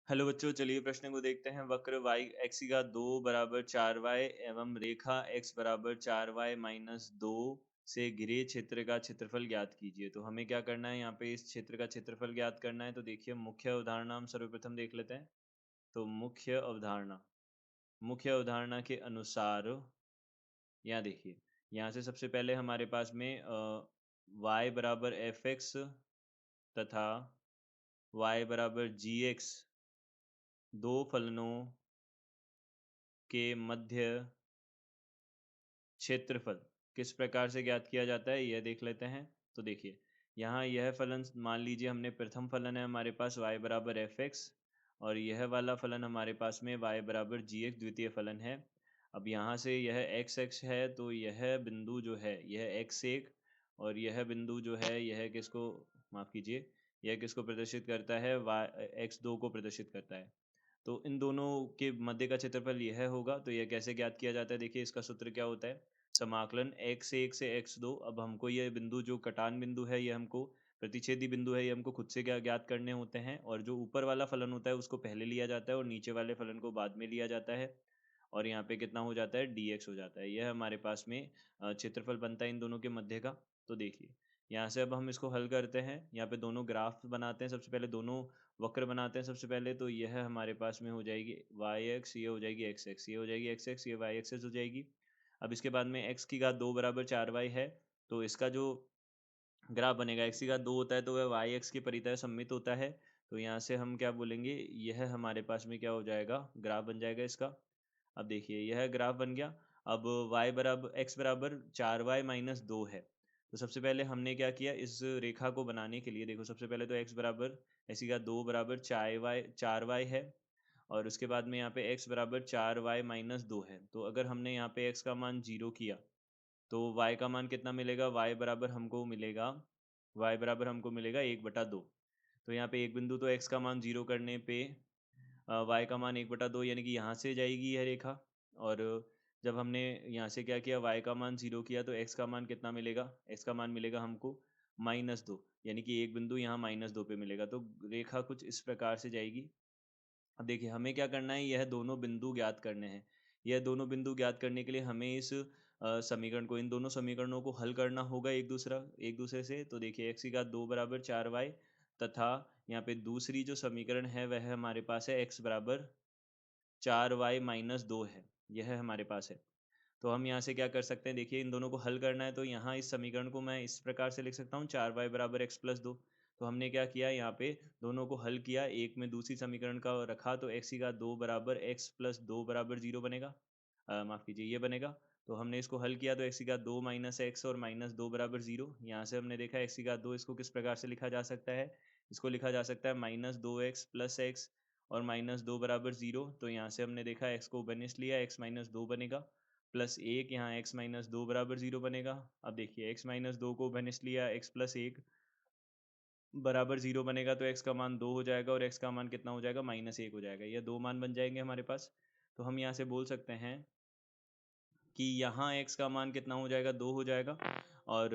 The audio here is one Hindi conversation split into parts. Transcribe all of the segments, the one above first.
हेलो बच्चों, चलिए प्रश्न को देखते हैं। वक्र y x की घात 2 बराबर 4y एवं रेखा x बराबर 4y माइनस 2 से घिरे क्षेत्र का क्षेत्रफल ज्ञात कीजिए। तो हमें क्या करना है, यहाँ पे इस क्षेत्र का क्षेत्रफल ज्ञात करना है। तो देखिए, मुख्य अवधारणा हम सर्वप्रथम देख लेते हैं। तो मुख्य अवधारणा के अनुसार यहाँ देखिए, यहाँ से सबसे पहले हमारे पास में y बराबर एफ एक्स तथा y बराबर जी एक्स दो फलनों के मध्य क्षेत्रफल किस प्रकार से ज्ञात किया जाता है, यह देख लेते हैं। तो देखिए, यहाँ यह फलन मान लीजिए, हमने प्रथम फलन है हमारे पास y बराबर एफ एक्स, और यह वाला फलन हमारे पास में y बराबर जी एक्स द्वितीय फलन है। अब यहाँ से यह एक्स एक्स है, तो यह बिंदु जो है यह एक्स एक, और यह बिंदु जो है यह किसको, माफ़ कीजिए, यह किसको प्रदर्शित करता है, वाई एक्स दो को प्रदर्शित करता है। तो इन दोनों के मध्य का क्षेत्रफल यह होगा। तो यह कैसे ज्ञात किया जाता है, देखिए इसका सूत्र क्या होता है, समाकलन x से 1 से x2। अब हमको ये बिंदु जो कटान बिंदु है, ये हमको प्रतिच्छेदी बिंदु है, ये हमको खुद से क्या ज्ञात करने होते हैं। और जो ऊपर वाला फलन होता है उसको पहले लिया जाता है और नीचे वाले फलन को बाद में लिया जाता है। और यहाँ पे कितना हो जाता है, dx हो जाता है। यह हमारे पास में क्षेत्रफल बनता है इन दोनों के मध्य का। तो देखिए, यहाँ से अब हम इसको हल करते हैं। यहाँ पे दोनों ग्राफ बनाते हैं, सबसे पहले दोनों वक्र बनाते हैं सबसे पहले। तो यह हमारे पास में हो जाएगी वाई एक्स, ये हो जाएगी एक्स एक्स, ये हो जाएगी एक्स एक्स, ये वाई एक्स हो जाएगी। अब इसके बाद में x की घात 2 बराबर 4y है। तो इसका जो ग्राफ बनेगा, x की घात 2 होता है तो वह वाई एक्स की परितः सममित होता है। तो यहाँ से हम क्या बोलेंगे, यह हमारे पास में क्या हो जाएगा, ग्राफ बन जाएगा इसका। अब देखिए, यह ग्राफ बन गया। अब y बराबर x बराबर 4y माइनस 2 है। तो सबसे पहले हमने क्या किया, इस रेखा को बनाने के लिए देखो, सबसे पहले तो x बराबर x की घात 2 बराबर 4y है, और उसके बाद में यहाँ पे x बराबर 4y माइनस 2 है। तो अगर हमने यहाँ पे x का मान 0 किया तो y का मान कितना मिलेगा, y बराबर हमको मिलेगा 1/2। तो यहाँ पे एक बिंदु तो x का मान 0 करने पे y का मान 1/2, यानी कि यहाँ से जाएगी यह रेखा। और जब हमने यहाँ से क्या किया, y का मान 0 किया, तो x का मान कितना मिलेगा, x का मान मिलेगा हमको -2, यानी कि एक बिंदु यहाँ -2 पे मिलेगा। तो रेखा कुछ इस प्रकार से जाएगी। अब देखिए, हमें क्या करना है, यह दोनों बिंदु ज्ञात करने हैं। यह दोनों बिंदु ज्ञात करने के लिए हमें इस समीकरण को, इन दोनों समीकरणों को हल करना होगा एक दूसरे से। तो देखिए, x की घात 2 बराबर 4y तथा यहाँ पे दूसरी जो समीकरण है वह हमारे पास है x बराबर 4y माइनस 2 है, यह हमारे पास है। तो हम यहाँ से क्या कर सकते हैं, देखिए इन दोनों को हल करना है। तो यहाँ इस समीकरण को मैं इस प्रकार से लिख सकता हूँ, 4y बराबर एक्स प्लस 2। तो हमने क्या किया, यहाँ पे दोनों को हल किया, एक में दूसरी समीकरण का रखा, तो x की घात 2 बराबर एक्स प्लस 2 बराबर 0 बनेगा। माफ़ कीजिए, ये बनेगा। तो हमने इसको हल किया, तो x की घात 2 माइनस एक्स और माइनस 2 बराबर 0। यहाँ से हमने देखा x की घात 2, इसको किस प्रकार से लिखा जा सकता है, इसको लिखा जा सकता है -2x प्लस एक्स और -2 बराबर 0। तो यहाँ से हमने देखा, x को बनिश लिया, x -2 बनेगा, प्लस 1 यहाँ x-2 बराबर 0 बनेगा। अब देखिए, x-2 को भनिश लिया, x प्लस 1 बराबर 0 बनेगा, तो x का मान 2 हो जाएगा और x का मान कितना हो जाएगा, -1 हो जाएगा। ये दो मान बन जाएंगे हमारे पास। तो हम यहाँ से बोल सकते हैं कि यहाँ x का मान कितना हो जाएगा, 2 हो जाएगा, और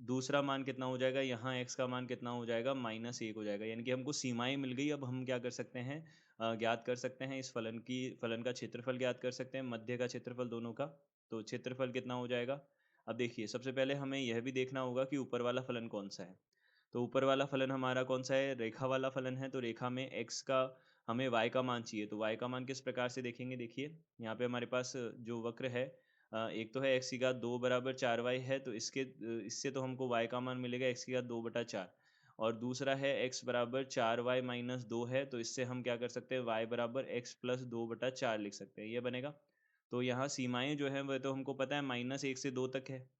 दूसरा मान कितना हो जाएगा, यहाँ x का मान कितना हो जाएगा, -1 हो जाएगा। यानी कि हमको सीमाएं मिल गई। अब हम क्या कर सकते हैं, ज्ञात कर सकते हैं इस फलन का क्षेत्रफल ज्ञात कर सकते हैं, मध्य का क्षेत्रफल दोनों का। तो क्षेत्रफल कितना हो जाएगा। अब देखिए, सबसे पहले हमें यह भी देखना होगा कि ऊपर वाला फलन कौन सा है। तो ऊपर वाला फलन हमारा कौन सा है, रेखा वाला फलन है। तो रेखा में x का, हमें y का मान चाहिए। तो y का मान किस प्रकार से देखेंगे, देखिए यहाँ पे हमारे पास जो वक्र है, एक तो है x की घात 2 बराबर 4y है, तो इससे तो हमको y का मान मिलेगा x की घात 2/4। और दूसरा है x बराबर 4y माइनस 2 है, तो इससे हम क्या कर सकते हैं, y बराबर x प्लस 2/4 लिख सकते हैं, ये बनेगा। तो यहाँ सीमाएं जो हैं वह तो हमको पता है, -1 से 2 तक है।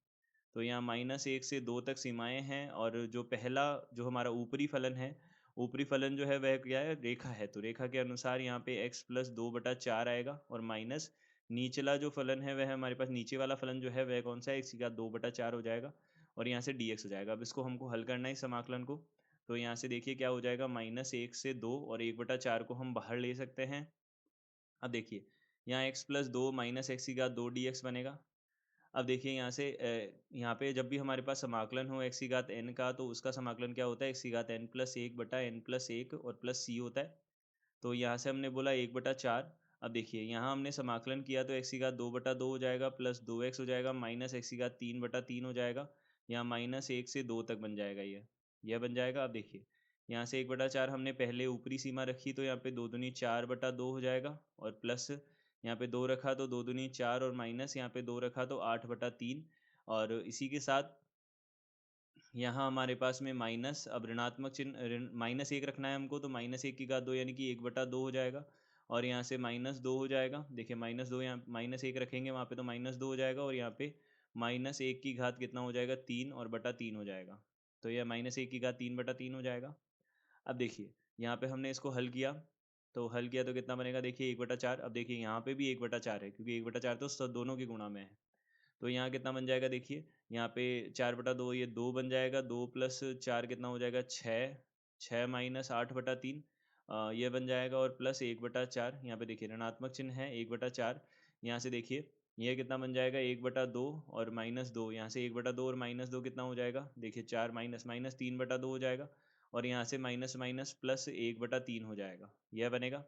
तो यहाँ -1 से 2 तक सीमाएँ हैं, और जो पहला जो हमारा ऊपरी फलन है, ऊपरी फलन जो है वह क्या है, रेखा है। तो रेखा के अनुसार यहाँ पे x प्लस 2/4 आएगा, और माइनस निचला जो फलन है वह हमारे पास, नीचे वाला फलन जो है वह कौन सा है, x की घात 2/4 हो जाएगा, और यहाँ से dx हो जाएगा। अब इसको हमको हल करना है इस समाकलन को। तो यहाँ से देखिए क्या हो जाएगा, -1 से 2 और 1/4 को हम बाहर ले सकते हैं। अब देखिए, यहाँ x प्लस 2 माइनस एक्स की घात 2 dx बनेगा। अब देखिए यहाँ से यहाँ पे जब भी हमारे पास समाकलन हो x की घात n का, तो उसका समाकलन क्या होता है, x की घात n प्लस एक बटा n प्लस एक और प्लस c होता है। तो यहाँ से हमने बोला 1/4। अब देखिए यहाँ हमने समाकलन किया तो x की घात 2/2 हो जाएगा, प्लस 2x हो जाएगा, माइनस x की घात 3/3 हो जाएगा। यहाँ -1 से 2 तक बन जाएगा यह बन जाएगा। अब देखिए यहाँ से 1/4 हमने पहले ऊपरी सीमा रखी, तो यहाँ पे 2 दूनी 4/2 हो जाएगा, और प्लस यहाँ पे 2 रखा तो 2 दूनी 4, और माइनस यहाँ पे 2 रखा तो 8/3। और इसी के साथ यहाँ हमारे पास में माइनस, अब ऋणात्मक चिन्ह -1 रखना है हमको, तो -1 की घात 2 यानी कि 1/2 हो जाएगा। और यहाँ से -2 हो जाएगा। देखिए -2, यहाँ -1 रखेंगे वहाँ पे तो -2 हो जाएगा, और यहाँ पे -1 की घात कितना हो जाएगा, 3 और बटा 3 हो जाएगा। तो यह -1 की घात 3/3 हो जाएगा। अब देखिए यहाँ पे हमने इसको हल किया, तो हल किया तो कितना बनेगा, देखिए 1/4। अब देखिए यहाँ पे भी 1/4 है, क्योंकि 1/4 तो दोनों के गुणा में है। तो यहाँ कितना बन जाएगा, देखिए यहाँ पे 4/2, ये 2 बन जाएगा, 2 प्लस 4 कितना हो जाएगा, 6, 6 माइनस 8/3, ये बन जाएगा, और प्लस 1/4। यहाँ पे देखिए ऋणात्मक चिन्ह है, 1/4। यहाँ से देखिए ये कितना बन जाएगा, 1/2 और -2, यहाँ से 1/2 और -2 कितना हो जाएगा, देखिए 4 माइनस माइनस 3/2 हो जाएगा, और यहाँ से माइनस माइनस प्लस 1/3 हो जाएगा, यह बनेगा।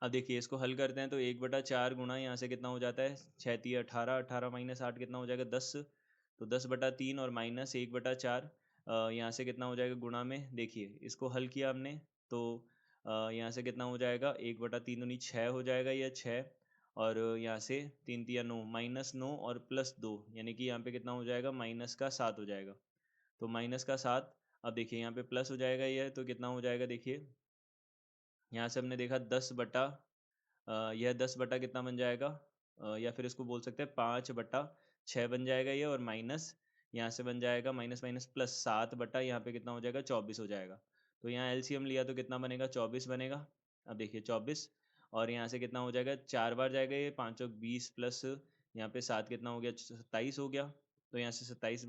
अब देखिए इसको हल करते हैं तो 1/4 गुणा यहाँ से कितना हो जाता है, 6 तिया 18, 18 माइनस 8 कितना हो जाएगा, 10। तो 10/3 और माइनस 1/4, यहाँ से कितना हो जाएगा गुणा में, देखिए इसको हल किया हमने, तो यहाँ से कितना हो जाएगा, 1/3 दूनी 6 हो जाएगा, यह 6, और यहाँ से 3 तिया 9, -9 और +2, यानी कि यहाँ पे कितना हो जाएगा, -7 हो जाएगा। तो -7, अब देखिए यहाँ पे प्लस हो जाएगा यह, तो कितना हो जाएगा, देखिए यहाँ से हमने देखा 10 बटा, यह 10 बटा कितना बन जाएगा, या फिर इसको बोल सकते हैं 5/6 बन जाएगा ये, और माइनस यहाँ से बन जाएगा माइनस माइनस प्लस 7 बटा यहाँ पे कितना हो जाएगा, 24 हो जाएगा। तो यहाँ एलसीएम लिया तो कितना बनेगा, 24 बनेगा। अब देखिए 24, और यहाँ से कितना हो जाएगा, 4 बार जाएगा ये, 5 चौक 20 प्लस यहाँ पे 7 कितना हो गया, 27 हो गया। तो यहाँ से 27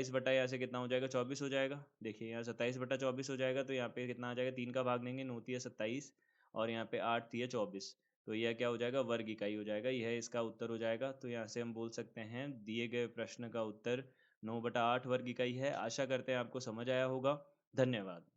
बटा यहाँ से कितना हो जाएगा, 24 हो जाएगा। देखिए यहाँ 27/24 हो जाएगा, तो यहाँ पे कितना आ जाएगा, 3 का भाग देंगे, 9 तिया 27, और यहाँ पे 8 तिया 24। तो यह क्या हो जाएगा, वर्ग इकाई हो जाएगा, यह इसका उत्तर हो जाएगा। तो यहाँ से हम बोल सकते हैं दिए गए प्रश्न का उत्तर 9/8 वर्ग इकाई है। आशा करते हैं आपको समझ आया होगा। धन्यवाद।